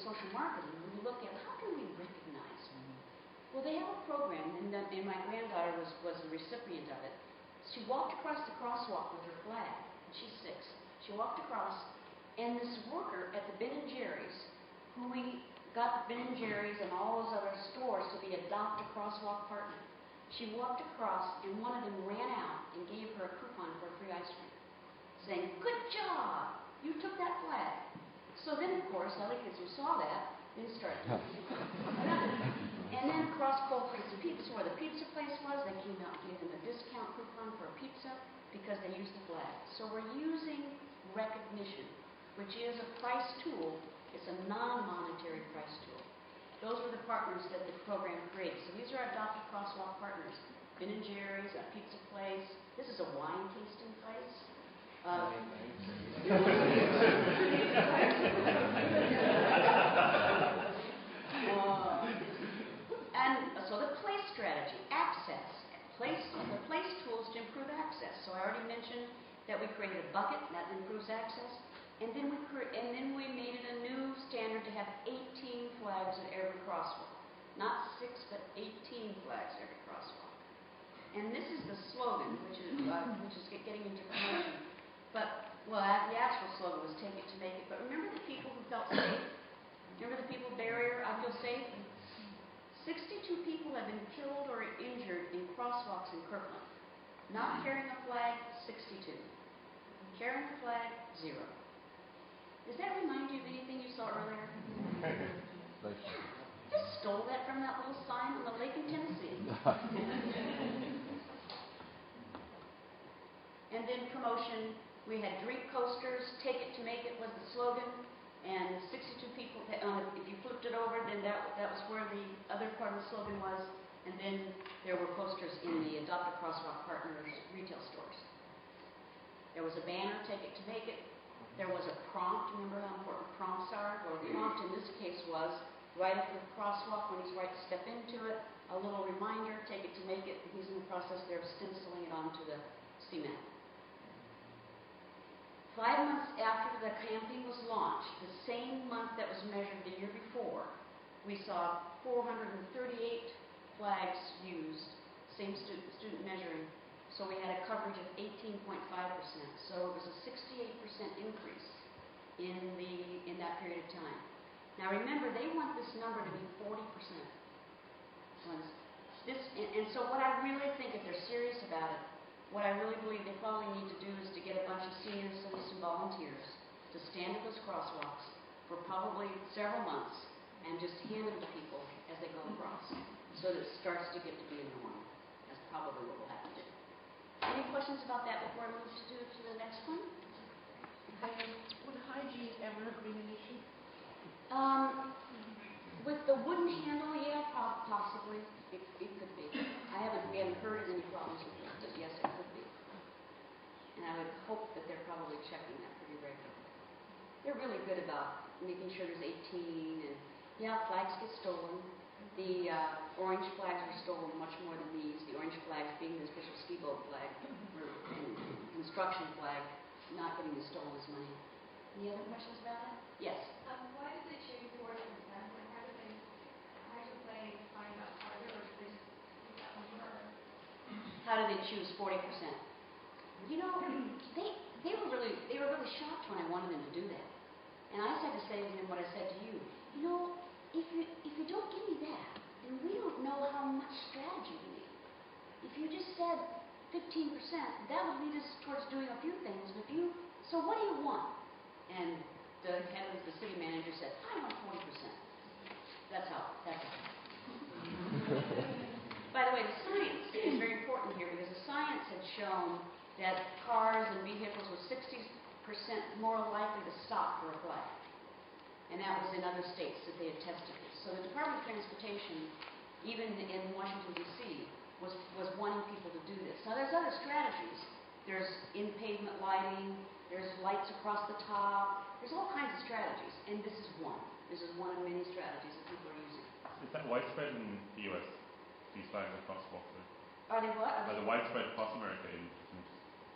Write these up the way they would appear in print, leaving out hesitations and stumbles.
social marketing, we look at how can we recognize. Well, they have a program, and my granddaughter was the recipient of it. She walked across the crosswalk with her flag, and she's 6. She walked across, and this worker at the Ben & Jerry's, who we got Ben & Jerry's and all those other stores to be Adopt a Crosswalk partner. She walked across, and one of them ran out and gave her a coupon for a free ice cream, saying, "Good job! You took that flag." So then, of course, other kids who saw that then started. And then across Cold Creek's Pizza, where the pizza place was, they came out and gave them a discount coupon for a pizza because they used the flag. So we're using recognition, which is a price tool. It's a non-monetary price tool. Those are the partners that the program creates. So these are our Adopt a Crosswalk partners. Ben & Jerry's, a pizza place. This is a wine tasting place. And so the place strategy, access, the place tools to improve access. So I already mentioned that we created a bucket that improves access, and then we made it a new standard to have 18 flags at every crosswalk, not 6 but 18 flags at every crosswalk. And this is the slogan, which is getting into promotion. But the actual slogan was "Take it to make it." But remember the people who felt safe. Remember the people barrier. I feel safe. 62 people have been killed or injured in crosswalks in Kirkland. Not carrying a flag, 62. Carrying a flag, 0. Does that remind you of anything you saw earlier? Just stole that from that little sign on the lake in Tennessee. And then promotion, we had drink coasters. "Take it to make it" was the slogan. And 62 people, if you flipped it over, then that was where the other part of the slogan was. And then there were posters in the Adopt a Crosswalk Partners retail stores. There was a banner, "Take it to make it." There was a prompt. Remember how important prompts are? Well, a prompt in this case was right after the crosswalk, when he's right to step into it, a little reminder, "Take it to make it." He's in the process there of stenciling it onto the cement. 5 months after the campaign was launched, the same month that was measured the year before, we saw 438 flags used, same student measuring. So we had a coverage of 18.5%. So it was a 68% increase in that period of time. Now remember, they want this number to be 40%. And so what I really think, if they're serious about it, what I really believe they probably need to do is to get a bunch of seniors and some volunteers to stand at those crosswalks for probably several months and just hand them to people as they go across, so that it starts to get to be a norm. That's probably what we'll have to do. Any questions about that before I move to the next one? Would hygiene ever have been an issue? With the wooden handle, yeah, possibly. It could be. We haven't heard of any problems with it, but yes, it could be. And I would hope that they're probably checking that pretty regularly. They're really good about making sure there's 18, and yeah, flags get stolen. The orange flags were stolen much more than these. The orange flags being the official ski boat flag, and construction flag not getting stolen as money. Any other questions about it? Yes. Why did they choose 40%? How did they find out harder, or did they just that one more? How did they choose 40%? You know, they were really shocked when I wanted them to do that. And I had to say to them what I said to you. You know, if you don't give me that, then we don't know how much strategy we need. If you just said 15%, that would lead us towards doing a few things. So what do you want? And the head of the city manager said, "I want 40%. That's how. By the way, the science is very important here, because the science had shown that cars and vehicles were 60% more likely to stop for a flag. And that was in other states that they had tested this. So the Department of Transportation, even in Washington, D.C., was wanting people to do this. Now, there's other strategies. There's in-pavement lighting. There's lights across the top. There's all kinds of strategies, and this is one. This is one of many strategies that people are using. Is that widespread in the U.S., these flags across walkways? Are they what? Are they widespread across America in different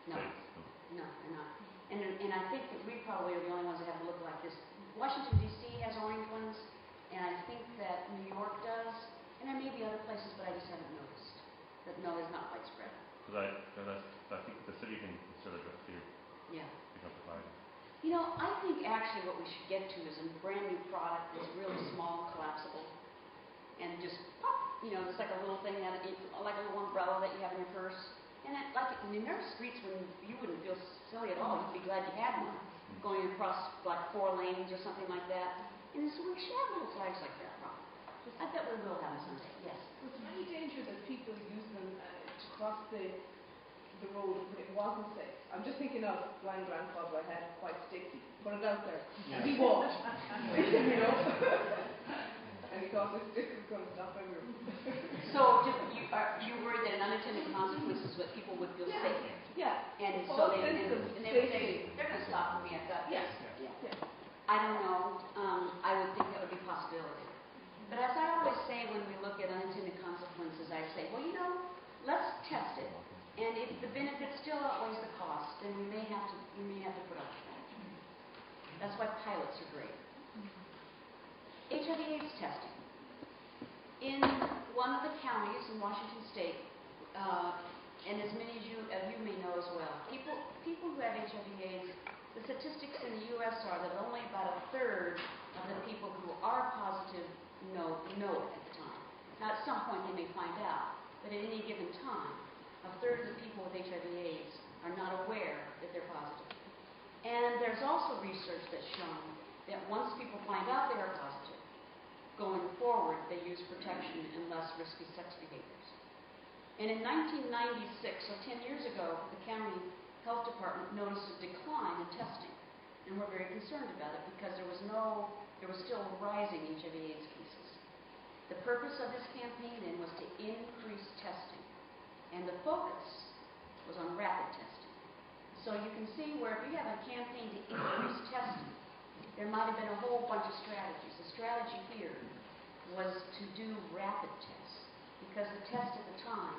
states? No, they're not. And I think that we probably are the only ones that have to look like this Washington, D.C. has orange ones, and I think that New York does, and there may be other places, but I just haven't noticed. But no, it's not widespread. Because I think the city can consider that too. Yeah. Pick up the flag. You know, I think actually what we should get to is a brand new product that's really small, collapsible, and just pop, you know, it's like a little thing that like a little umbrella that you have in your purse. And it, like in their streets when you wouldn't feel silly at all, you'd be glad you had one, going across like 4 lanes or something like that. And so we should have little flags like that, probably. I bet we will have them someday. Yes. Was there any danger that people use them to cross the road when it wasn't safe? I'm just thinking of blind grandfather I had, quite sticky. Put it out there. Yeah. And he walked. You know? And he thought this stick was going to stop everyone. So are you worried that an unintended consequence is what people would feel safe? Yeah. And Well, so they would say, safety. they're going to stop me, I've got this. Yeah. Yeah. I don't know. I would think that would be a possibility. But as I always say when we look at unintended consequences, I say, well, you know, let's test it. And if the benefit still outweighs the cost, then we may have to put up with that. That's why pilots are great. HIV/AIDS testing. In one of the counties in Washington State, and as many of you may know as well, people who have HIV/AIDS, the statistics in the U.S. are that only about 1/3 of the people who are positive know it at the time. Now, at some point they may find out, but at any given time, 1/3 of the people with HIV/AIDS are not aware that they're positive. And there's also research that's shown that once people find out they are positive, going forward, they use protection and less risky sex behaviors. And in 1996, so 10 years ago, the county health department noticed a decline in testing. And we're very concerned about it because there was still rising HIV/AIDS cases. The purpose of this campaign then was to increase testing. And the focus was on rapid testing. So you can see where if you have a campaign to increase testing, there might have been a whole bunch of strategies. The strategy here was to do rapid tests because the test at the time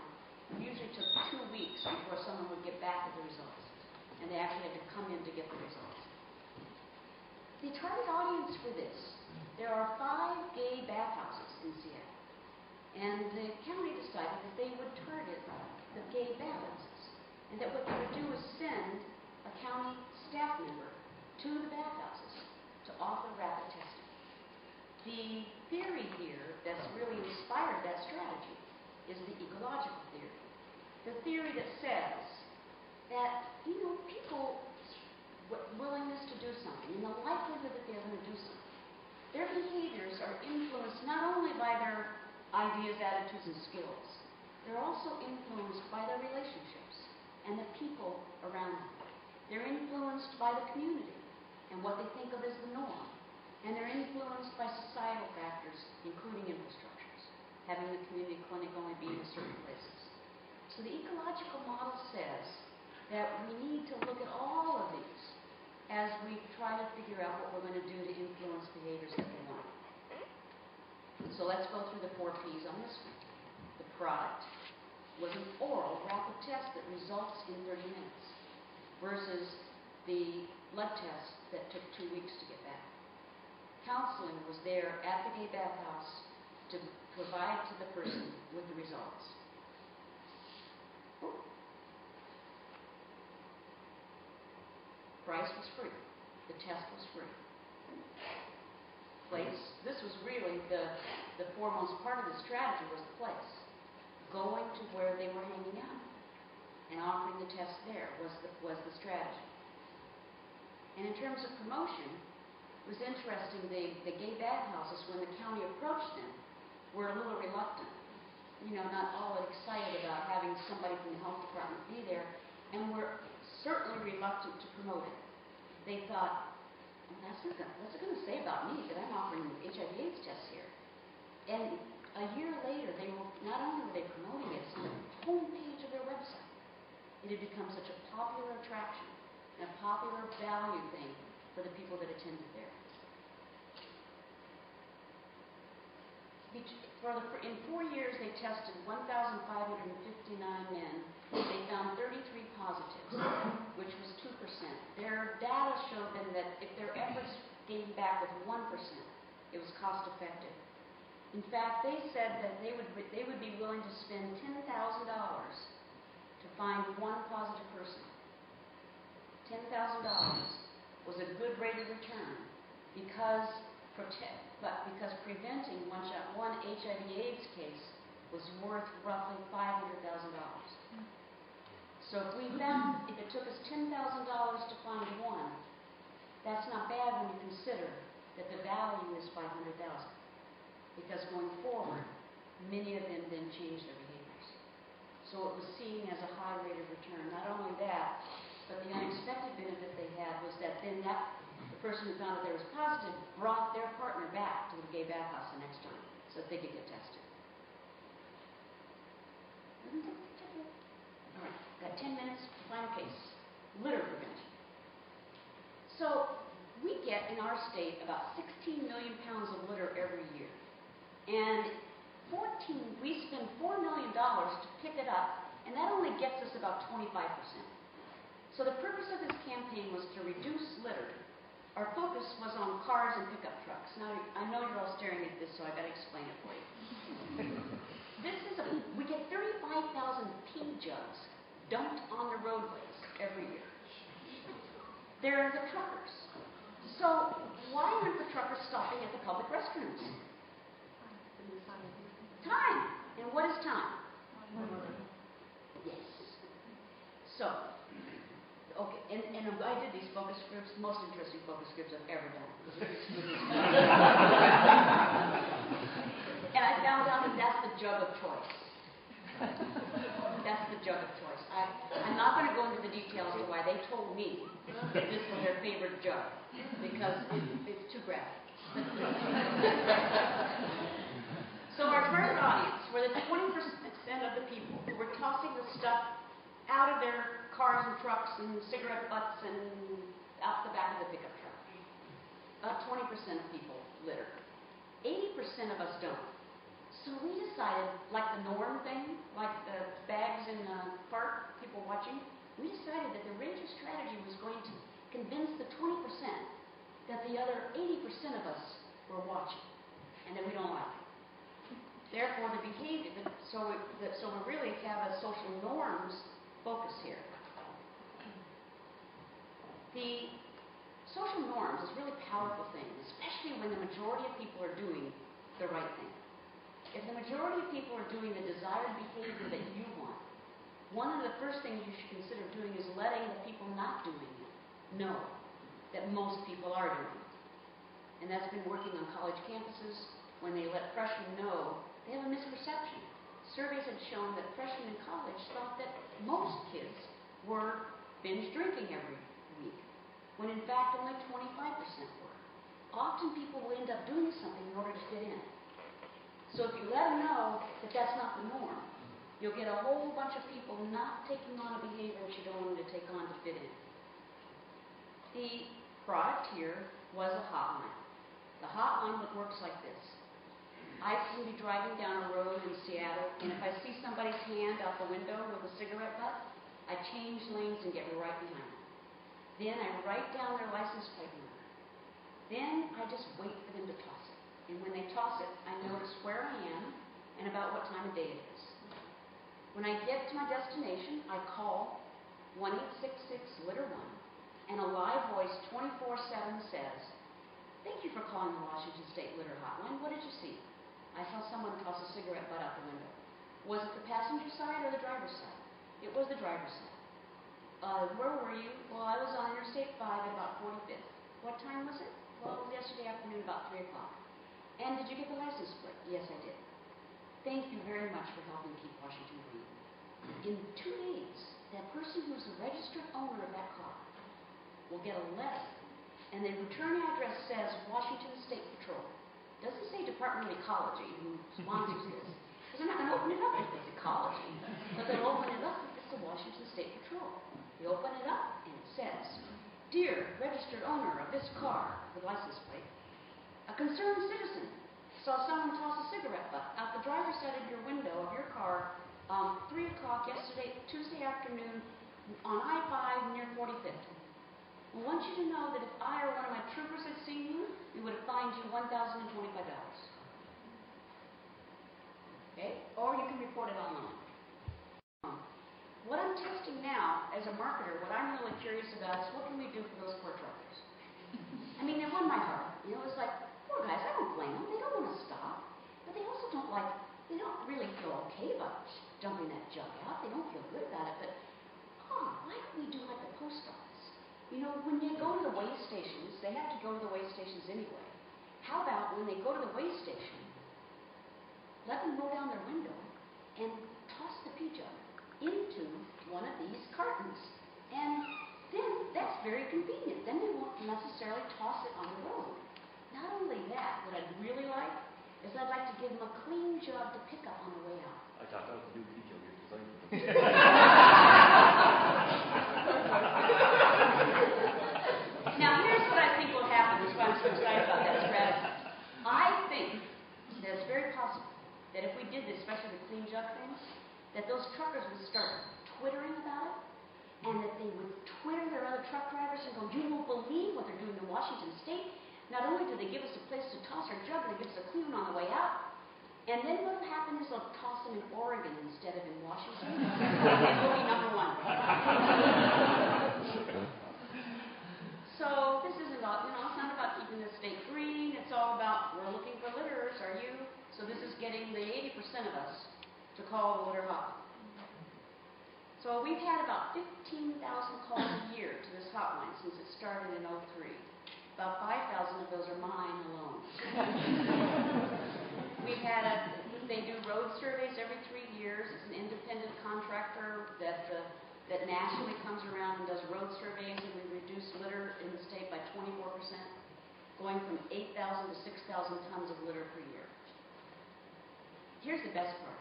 usually took 2 weeks before someone would get back with the results. And they actually had to come in to get the results. The target audience for this, there are 5 gay bathhouses in Seattle. And the county decided that they would target the gay bathhouses. And that what they would do is send a county staff member to the bathhouses to offer rapid testing. The theory here that's really inspired that strategy is the ecological theory. The theory that says that, you know, people's willingness to do something and the likelihood that they're going to do something, their behaviors are influenced not only by their ideas, attitudes, and skills, they're also influenced by their relationships and the people around them. They're influenced by the community and what they think of as the norm. And they're influenced by societal factors, including infrastructures, having the community clinic only be in certain places. So the ecological model says that we need to look at all of these as we try to figure out what we're going to do to influence behaviors that we want. So let's go through the 4 Ps on this one. The product was an oral rapid test that results in 30 minutes versus the blood test that took 2 weeks to get back. Counseling was there at the gay bathhouse to provide to the person with the results. Price was free. The test was free. Place, this was really the foremost part of the strategy was the place. Going to where they were hanging out and offering the test there was the strategy. And in terms of promotion, it was interesting, the gay bathhouses, when the county approached them, were a little reluctant. You know, not all that excited about having somebody from the health department be there, and were certainly reluctant to promote it. They thought, what's it going to say about me that I'm offering HIV/AIDS tests here? And a year later, not only were they promoting it, it's on the homepage of their website. It had become such a popular attraction and a popular value thing for the people that attended there. In 4 years, they tested 1,559 men. They found 33 positives, which was 2%. Their data showed them that if their efforts gained back back with 1%. It was cost effective. In fact, they said that they would be willing to spend $10,000 to find one positive person. $10,000 was a good rate of return because preventing one HIV/AIDS case was worth roughly $500,000. So if it took us $10,000 to find one, that's not bad when you consider that the value is $500,000. Because going forward, many of them then change their behaviors. So it was seen as a high rate of return. Not only that, but the unexpected benefit they had was that then the person who found that they was positive brought their partner back to the gay bathhouse the next time so that they could get tested. All right, got 10 minutes, final case, litter prevention. So we get in our state about 16 million pounds of litter every year. And we spend $4 million to pick it up, and that only gets us about 25%. So the purpose of this campaign was to reduce litter. Our focus was on cars and pickup trucks. Now, I know you're all staring at this, so I've got to explain it for you. We get 35,000 pee jugs dumped on the roadways every year. They're the truckers. So why aren't the truckers stopping at the public restrooms? Time. And what is time? Yes. So, okay, and I did these focus groups, the most interesting focus groups I've ever done. And I found out that that's the jug of choice. That's the jug of choice. I'm not going to go into the details of why they told me that this was their favorite jug, because it's too graphic. So our target audience were the 20% of the people who were tossing the stuff out of their cars and trucks and cigarette butts and out the back of the pickup truck. About 20% of people litter. 80% of us don't. So we decided, like the norm thing, like the bags in the park, people watching, we decided that the range of strategy was going to convince the 20% that the other 80% of us were watching and that we don't like it. Therefore, the behavior, so we really have a social norms focus here. The social norms is a really powerful thing, especially when the majority of people are doing the right thing. If the majority of people are doing the desired behavior that you want, one of the first things you should consider doing is letting the people not doing it know that most people are doing it. And that's been working on college campuses. When they let freshmen know, they have a misperception. Surveys had shown that freshmen in college thought that most kids were binge drinking every week, when in fact only 25% were. Often people will end up doing something in order to fit in. So if you let them know that that's not the norm, you'll get a whole bunch of people not taking on a behavior that you don't want them to take on to fit in. The product here was a hotline. The hotline works like this. I can be driving down a road in Seattle, and if I see somebody's hand out the window with a cigarette butt, I change lanes and get right behind them. Then I write down their license plate number. Then I just wait for them to toss it. And when they toss it, I notice where I am and about what time of day it is. When I get to my destination, I call 1-866-LITTER-1, and a live voice 24/7 says, "Thank you for calling the Washington State Litter Hotline. What did you see?" I saw someone toss a cigarette butt out the window. Was it the passenger side or the driver's side? It was the driver's side. Where were you? Well, I was on Interstate 5 at about 45th. What time was it? Well, it was yesterday afternoon about 3 o'clock. And did you get the license plate? Yes, I did. Thank you very much for helping keep Washington green. In 2 days, that person who's the registered owner of that car will get a letter, and the return address says Washington State Patrol. It doesn't say Department of Ecology, who sponsors this, because they're not going to open it up if it's ecology, but they'll open it up if it's the Washington State Patrol. They open it up, and it says, "Dear registered owner of this car with license plate, a concerned citizen saw someone toss a cigarette butt out the driver's side of your window of your car 3 o'clock yesterday, Tuesday afternoon, on I-5 near 45th. I want you to know that if I or one of my troopers had seen you, we would have fined you $1,025. Okay? Or you can report it online. What I'm testing now, as a marketer, what I'm really curious about is what can we do for those poor truckers? I mean, they won my heart. You know, it's like, poor guys, I don't blame them. They don't want to stop. But they also don't really feel okay about dumping that junk out. They don't feel good about it. But, why don't we do like the post office? You know, when they go to the weigh stations, they have to go to the weigh stations anyway. How about when they go to the weigh station, let them roll down their window and toss the pea jug into one of these cartons. And then that's very convenient. Then they won't necessarily toss it on the road. Not only that, what I'd really like is I'd like to give them a clean jug to pick up on the way out. I thought that was the new pea jug you're designing. Now here's what I think will happen. That's why I'm so excited about that strategy. I think that it's very possible that if we did this, especially the clean jug thing, that those truckers would start twittering about it, and that they would Twitter their other truck drivers and go, you won't believe what they're doing in Washington State. Not only do they give us a place to toss our jug, they give us a clean one on the way out. And then what will happen is they'll toss them in Oregon instead of in Washington. And we'll be number one. So this isn't about, it's not about keeping the state green. It's all about, we're looking for litterers, are you? So this is getting the 80% of us to call the litter hotline. So we've had about 15,000 calls a year to this hotline since it started in 2003. About 5,000 of those are mine alone. They do road surveys every 3 years. It's an independent contractor that nationally comes around and does road surveys, and we reduce litter in the state by 24%, going from 8,000 to 6,000 tons of litter per year. Here's the best part.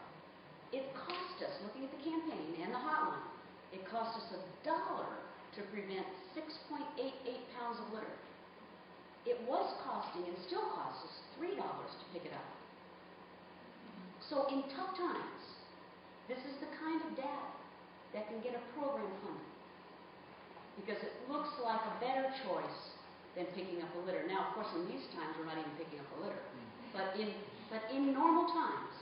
It cost us, looking at the campaign and the hotline, it cost us $1 to prevent 6.88 pounds of litter. It was costing, and still costs us, $3 to pick it up. So in tough times, this is the kind of data that can get a program funded, because it looks like a better choice than picking up a litter. Now, of course, in these times, we're not even picking up a litter. But in normal times,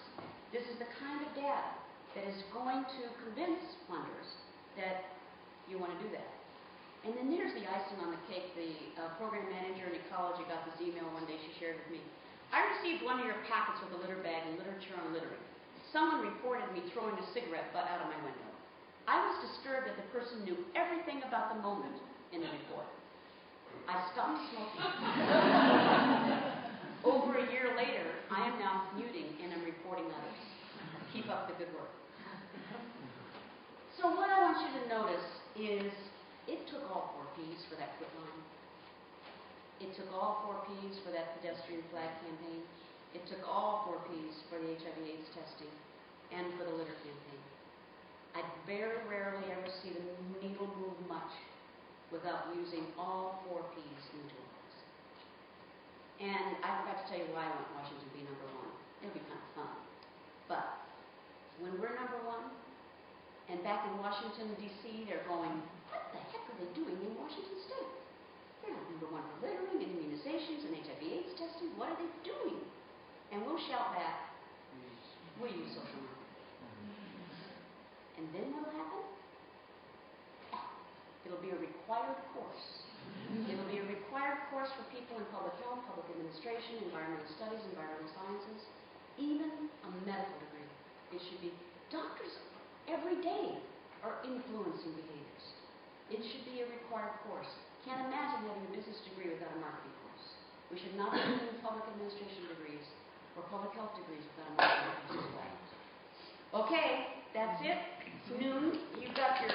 this is the kind of data that is going to convince funders that you want to do that. And then there's the icing on the cake. The program manager in ecology got this email one day she shared with me. I received one of your packets with a litter bag and literature on littering. Someone reported me throwing a cigarette butt out of my window. I was disturbed that the person knew everything about the moment in the report. I stopped smoking. Over a year later, I am now commuting and I'm reporting others. Keep up the good work. So what I want you to notice is it took all 4 Ps for that quit line. It took all 4 Ps for that pedestrian flag campaign. It took all 4 Ps for the HIV/AIDS testing and for the litter campaign. I very rarely ever see the needle move much without using all 4 Ps in the toolbox. And I forgot to tell you why I want Washington to be number 1. It'll be kind of fun. But when we're number 1, and back in Washington, D.C., they're going, what the heck are they doing in Washington State? They're not number 1 for littering and immunizations and HIV/AIDS testing. What are they doing? And we'll shout back, we use social marketing. And then what'll happen? It'll be a required course. It'll be a required course for people in public health, public administration, environmental studies, environmental sciences, even a medical degree. It should be doctors every day are influencing behaviors. It should be a required course. Can't imagine having a business degree without a marketing course. We should not be doing public administration degrees or public health degrees without a marketing course as well. Okay, that's it. It's noon. You've got your